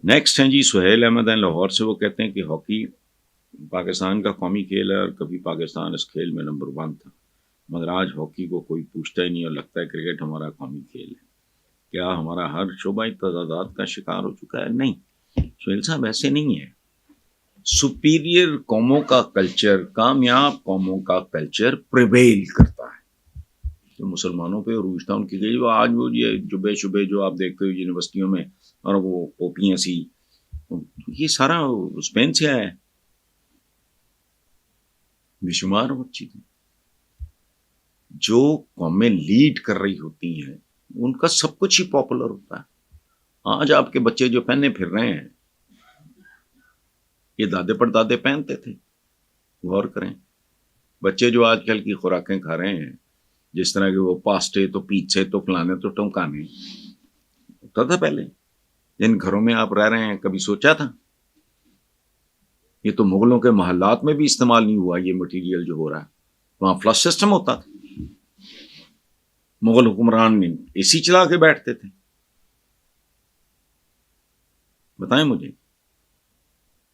Next ہیں جی سہیل احمد ہیں لاہور سے. وہ کہتے ہیں کہ ہاکی پاکستان کا قومی کھیل ہے اور کبھی پاکستان اس کھیل میں نمبر 1 تھا، مگر آج ہاکی کو کوئی پوچھتا ہی نہیں اور لگتا ہے کرکٹ ہمارا قومی کھیل ہے. کیا ہمارا ہر شعبہ تضادات کا شکار ہو چکا ہے؟ نہیں سہیل صاحب، ایسے نہیں ہے. سپیریئر قوموں کا کلچر، کامیاب قوموں کا کلچر پریویل کرتا ہے. جو مسلمانوں پہ عروج تھا ان کی گئی، وہ آج وہ یہ جبے شبے جو آپ دیکھتے ہو یونیورسٹیوں میں اور وہ اوپیاں سی، یہ سارا اسپین سے آیا ہے. بے شمار بچی تھی جو قومیں لیڈ کر رہی ہوتی ہیں، ان کا سب کچھ ہی پاپولر ہوتا ہے. آج آپ کے بچے جو پہنے پھر رہے ہیں یہ دادے پردادے پہنتے تھے. غور کریں، بچے جو آج کل کی خوراکیں کھا رہے ہیں، جس طرح کے وہ پاستے تو پیزے تو فلانے تو ٹمکانے، ہوتا تھا پہلے. جن گھروں میں آپ رہ رہے ہیں کبھی سوچا تھا؟ یہ تو مغلوں کے محلات میں بھی استعمال نہیں ہوا یہ مٹیریل جو ہو رہا ہے. وہاں فلش سسٹم ہوتا تھا، مغل حکمران نے اے سی چلا کے بیٹھتے تھے. بتائیں مجھے،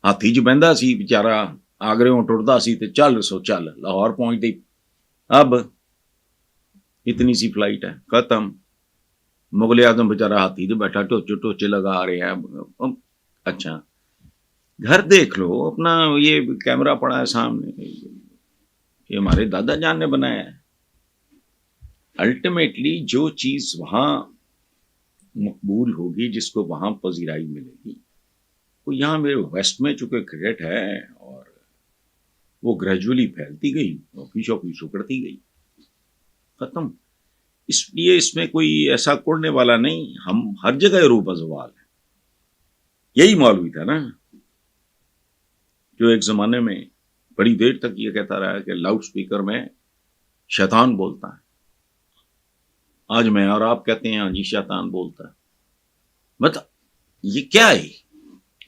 ہاتھی جو بہندا سی بیچارہ آگرے ٹردا سی تے چل سو چل لاہور پہنچ دی. اب اتنی سی فلائٹ ہے ختم. مغل اعظم بیچارہ ہاتھی تو بیٹھا ٹوچے ٹوچے لگا رہے ہیں. اچھا گھر دیکھ لو اپنا، یہ کیمرہ پڑا ہے سامنے، یہ ہمارے دادا جان نے بنایا ہے. الٹیمیٹلی جو چیز وہاں مقبول ہوگی، جس کو وہاں پذیرائی ملے گی، وہ یہاں میرے ویسٹ میں چونکہ کرکٹ ہے اور وہ گریجولی پھیلتی گئی، شوقی سکڑتی گئی، ختم. اس لیے اس میں کوئی ایسا کوڑنے والا نہیں، ہم ہر جگہ روبہ زوال ہے. یہی مولوی تھا نا جو ایک زمانے میں بڑی دیر تک یہ کہتا رہا کہ لاؤڈ سپیکر میں شیطان بولتا ہے. آج میں اور آپ کہتے ہیں ہاں جی شیطان بولتا ہے. بتا یہ کیا ہے؟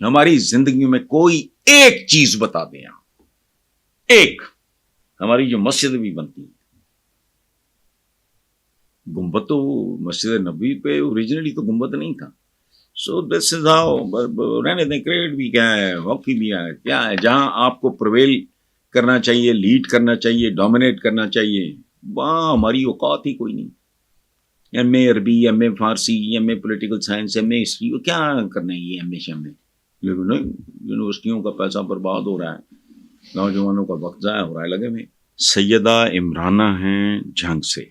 ہماری زندگی میں کوئی ایک چیز بتا دیں آپ، ایک. ہماری جو مسجد بھی بنتی ہے، گنبد تو مسجد نبوی پہ اوریجنلی تو گنبد نہیں تھا. سو دس از ہاؤ. رہنے دیں، کرکٹ بھی کیا ہے، ہاکی بھی ہے، کیا ہے جہاں آپ کو پرویل کرنا چاہیے، لیڈ کرنا چاہیے، ڈومینیٹ کرنا چاہیے، وہاں ہماری اوقات ہی کوئی نہیں. ایم اے عربی، ایم اے فارسی، M A political science, M A history, کیا کرنا ہے یہ ایم اے شم میں؟ لیکن نہیں، یونیورسٹیوں کا پیسہ برباد ہو رہا ہے، نوجوانوں کا وقت ضائع ہو رہا ہے لگے میں. سیدہ عمرانہ ہیں جھنگ سے.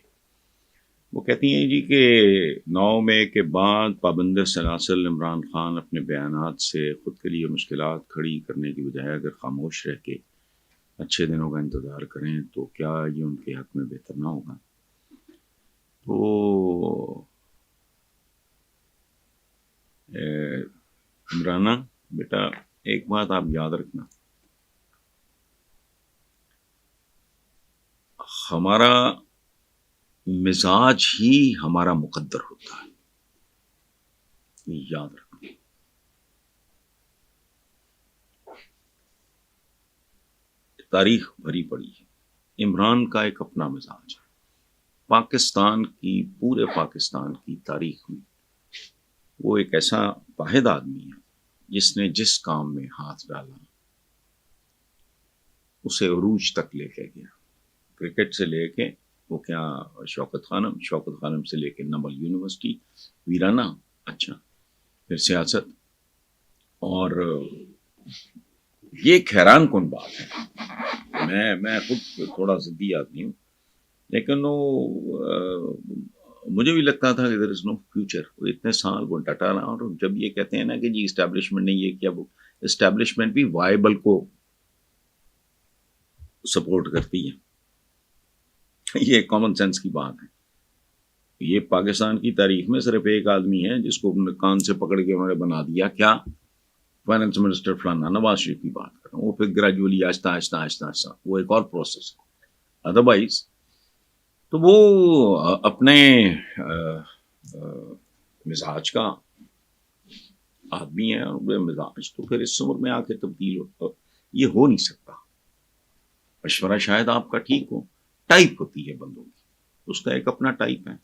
وہ کہتی ہیں جی کہ 9 مئی کے بعد پابند سلاسل عمران خان اپنے بیانات سے خود کے لیے مشکلات کھڑی کرنے کی بجائے اگر خاموش رہ کے اچھے دنوں کا انتظار کریں تو کیا یہ ان کے حق میں بہتر نہ ہوگا؟ تو عمرانہ بیٹا ایک بات آپ یاد رکھنا، ہمارا مزاج ہی ہمارا مقدر ہوتا ہے، یاد رکھنا. تاریخ بھری پڑی ہے، عمران کا ایک اپنا مزاج ہے. پاکستان کی، پورے پاکستان کی تاریخ میں وہ ایک ایسا واحد آدمی ہے جس نے جس کام میں ہاتھ ڈالا اسے عروج تک لے کے گیا. کرکٹ سے لے کے وہ کیا شوکت خانم سے لے کے نمل یونیورسٹی ویرانہ، اچھا پھر سیاست. اور یہ ایک حیران کن بات ہے. میں خود تھوڑا ضدی آدمی ہوں، لیکن وہ مجھے بھی لگتا تھا کہ دیر از نو فیوچر. وہ اتنے سال وہ ڈٹا رہا. اور جب یہ کہتے ہیں نا کہ جی اسٹیبلشمنٹ نہیں ہے، کیا وہ اسٹیبلشمنٹ بھی وائبل کو سپورٹ کرتی ہے. یہ کامن سینس کی بات ہے. یہ پاکستان کی تاریخ میں صرف ایک آدمی ہے جس کو کان سے پکڑ کے انہوں نے بنا دیا، کیا؟ فائنانس منسٹر فلانا، نواز شریف کی بات کر رہا ہوں. وہ پھر گریجولی آہستہ آہستہ آہستہ آہستہ وہ ایک اور پروسیس ہے. ادروائز تو وہ اپنے مزاج کا آدمی ہے، اور مزاج تو پھر اس عمر میں آ کے تبدیل یہ ہو نہیں سکتا. مشورہ شاید آپ کا ٹھیک ہو، ٹائپ ہوتی ہے بندوں کی، اس کا ایک اپنا ٹائپ ہے.